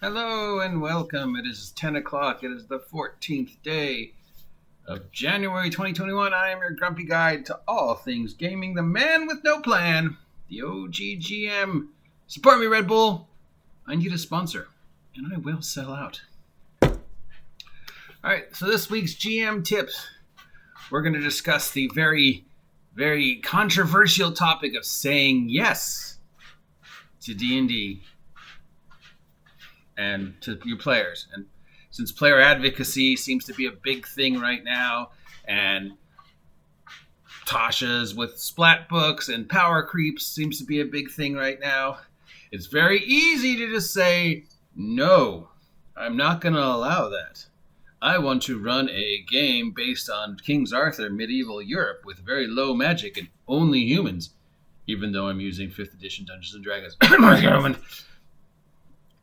Hello and welcome. It is 10 o'clock. It is the 14th day of January 2021. I am your grumpy guide to all things gaming, the man with no plan, the OGGM. Support me, Red Bull. I need a sponsor, and I will sell out. All right, so this week's GM tips, we're going to discuss the very, very controversial topic of saying yes to D&D. And to your players. And since player advocacy seems to be a big thing right now, and Tasha's with splat books and power creeps seems to be a big thing right now, it's very easy to just say, no, I'm not going to allow that. I want to run a game based on King Arthur medieval Europe with very low magic and only humans, even though I'm using 5th edition Dungeons & Dragons.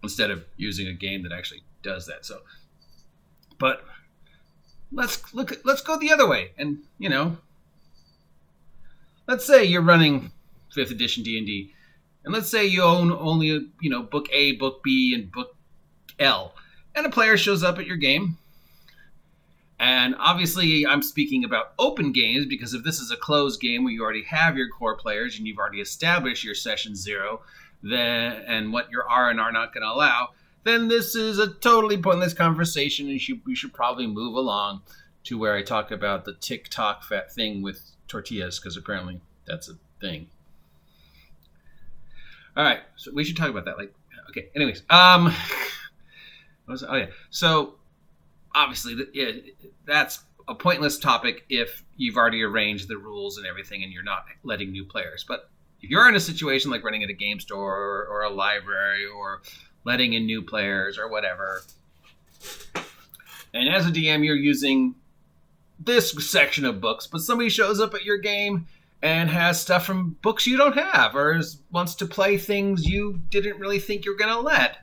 Instead of using a game that actually does that. So, but let's go the other way. And, let's say you're running 5th edition D&D, and let's say you own only, book A, book B, and book L, and a player shows up at your game. And obviously I'm speaking about open games, because if this is a closed game where you already have your core players and you've already established your session 0, then and what your R and R not going to allow, then this is a totally pointless conversation, and we should probably move along to where I talk about the TikTok fat thing with tortillas, because apparently that's a thing. All right, so we should talk about that. Okay. Anyways, So obviously, that's a pointless topic if you've already arranged the rules and everything, and you're not letting new players. But if you're in a situation like running at a game store or a library or letting in new players or whatever, and as a DM you're using this section of books, but somebody shows up at your game and has stuff from books you don't have, or wants to play things you didn't really think you were going to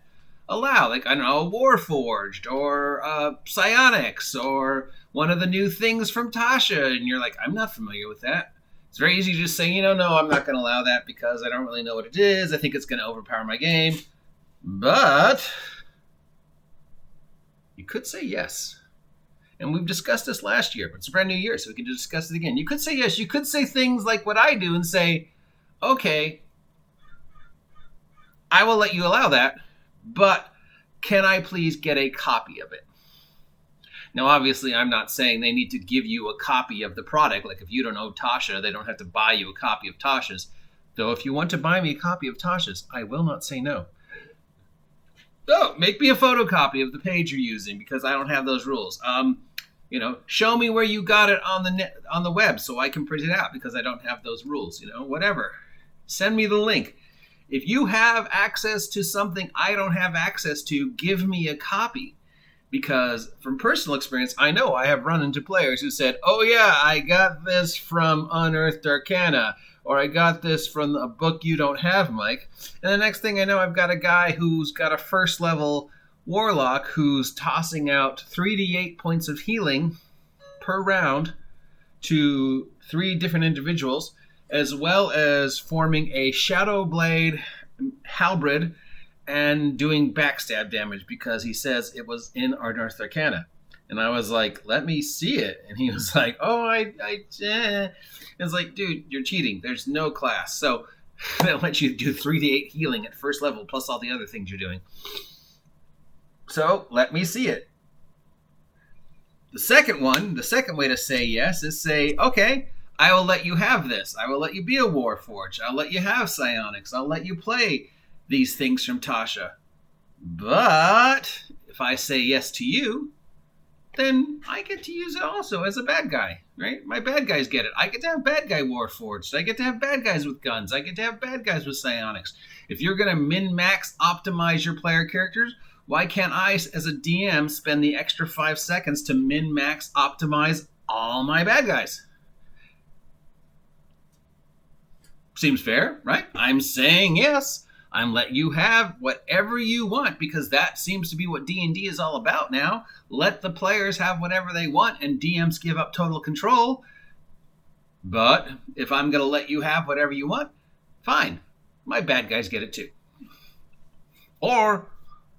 allow, like, I don't know, Warforged or Psionics or one of the new things from Tasha, and you're like, I'm not familiar with that. It's very easy to just say, no, I'm not going to allow that because I don't really know what it is. I think it's going to overpower my game. But you could say yes. And we've discussed this last year, but it's a brand new year, so we can discuss it again. You could say yes. You could say things like what I do and say, okay, I will let you allow that, but can I please get a copy of it? Now, obviously, I'm not saying they need to give you a copy of the product. Like, if you don't know Tasha, they don't have to buy you a copy of Tasha's. Though, if you want to buy me a copy of Tasha's, I will not say no. Oh, make me a photocopy of the page you're using, because I don't have those rules. Show me where you got it on the web so I can print it out, because I don't have those rules. Whatever. Send me the link. If you have access to something I don't have access to, give me a copy. Because from personal experience, I know I have run into players who said, oh yeah, I got this from Unearthed Arcana, or I got this from a book you don't have, Mike. And the next thing I know, I've got a guy who's got a first level warlock who's tossing out 3d8 points of healing per round to 3 different individuals, as well as forming a Shadow Blade halberd and doing backstab damage because he says it was in Unearthed Arcana. And I was like, let me see it. And he was like, oh, It's like, dude, you're cheating. There's no class. So they'll let you do 3d8 healing at first level plus all the other things you're doing. So let me see it. The second way to say yes is say, okay, I will let you have this. I will let you be a Warforged. I'll let you have psionics. I'll let you play these things from Tasha. But if I say yes to you, then I get to use it also as a bad guy, right? My bad guys get it. I get to have bad guy Warforged. I get to have bad guys with guns. I get to have bad guys with psionics. If you're going to min-max optimize your player characters, why can't I, as a DM, spend the extra 5 seconds to min-max optimize all my bad guys? Seems fair, right? I'm saying yes. I'm letting you have whatever you want, because that seems to be what D&D is all about now. Let the players have whatever they want, and DMs give up total control. But if I'm going to let you have whatever you want, fine. My bad guys get it too. Or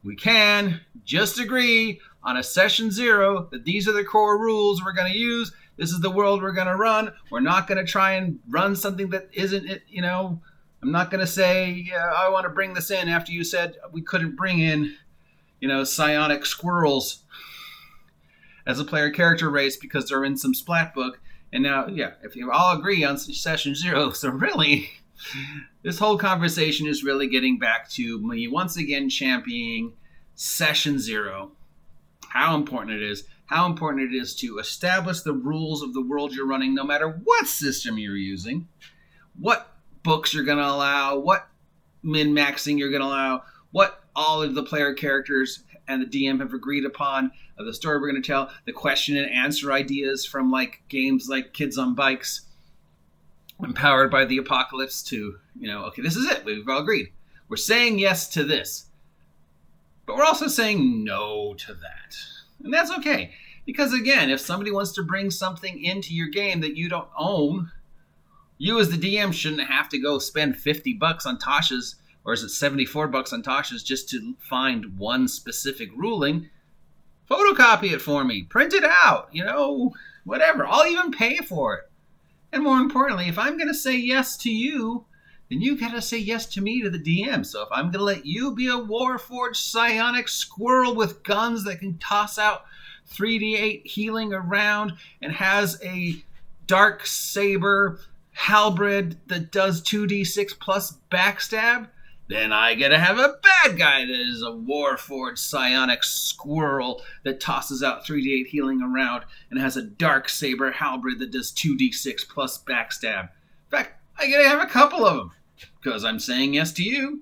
we can just agree on a session 0 that these are the core rules we're going to use. This is the world we're going to run. We're not going to try and run something that isn't it, I'm not going to say, yeah, I want to bring this in after you said we couldn't bring in, psionic squirrels as a player character race because they're in some splat book. And now, if you all agree on session 0, so really, this whole conversation is really getting back to me once again championing session 0, how important it is to establish the rules of the world you're running, no matter what system you're using, what books you're going to allow, what min-maxing you're going to allow, what all of the player characters and the DM have agreed upon of the story we're going to tell, the question and answer ideas from like games like Kids on Bikes, Empowered by the Apocalypse, to, okay, this is it. We've all agreed. We're saying yes to this, but we're also saying no to that. And that's okay. Because again, if somebody wants to bring something into your game that you don't own, you as the DM shouldn't have to go spend $50 on Tasha's, or is it $74 on Tasha's, just to find one specific ruling. Photocopy it for me. Print it out. Whatever. I'll even pay for it. And more importantly, if I'm going to say yes to you, then you got to say yes to me, to the DM. So if I'm going to let you be a Warforged psionic squirrel with guns that can toss out 3d8 healing around and has a dark saber halberd that does 2d6 plus backstab, then I get to have a bad guy that is a Warforged psionic squirrel that tosses out 3d8 healing around and has a dark saber halberd that does 2d6 plus backstab. In fact, I get to have a couple of them because I'm saying yes to you.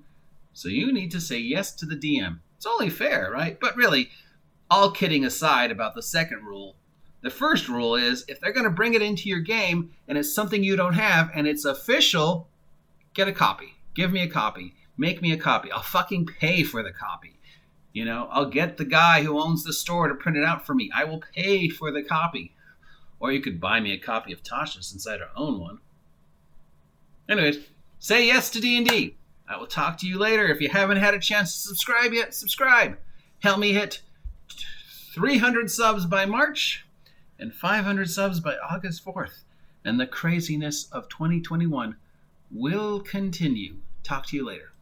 So you need to say yes to the DM. It's only fair, right? But really, all kidding aside about the second rule, the first rule is if they're going to bring it into your game and it's something you don't have and it's official, get a copy. Give me a copy. Make me a copy. I'll fucking pay for the copy. I'll get the guy who owns the store to print it out for me. I will pay for the copy. Or you could buy me a copy of Tasha since I don't own one. Anyways, say yes to D&D. I will talk to you later. If you haven't had a chance to subscribe yet, subscribe. Help me hit 300 subs by March and 500 subs by August 4th. And the craziness of 2021 will continue. Talk to you later.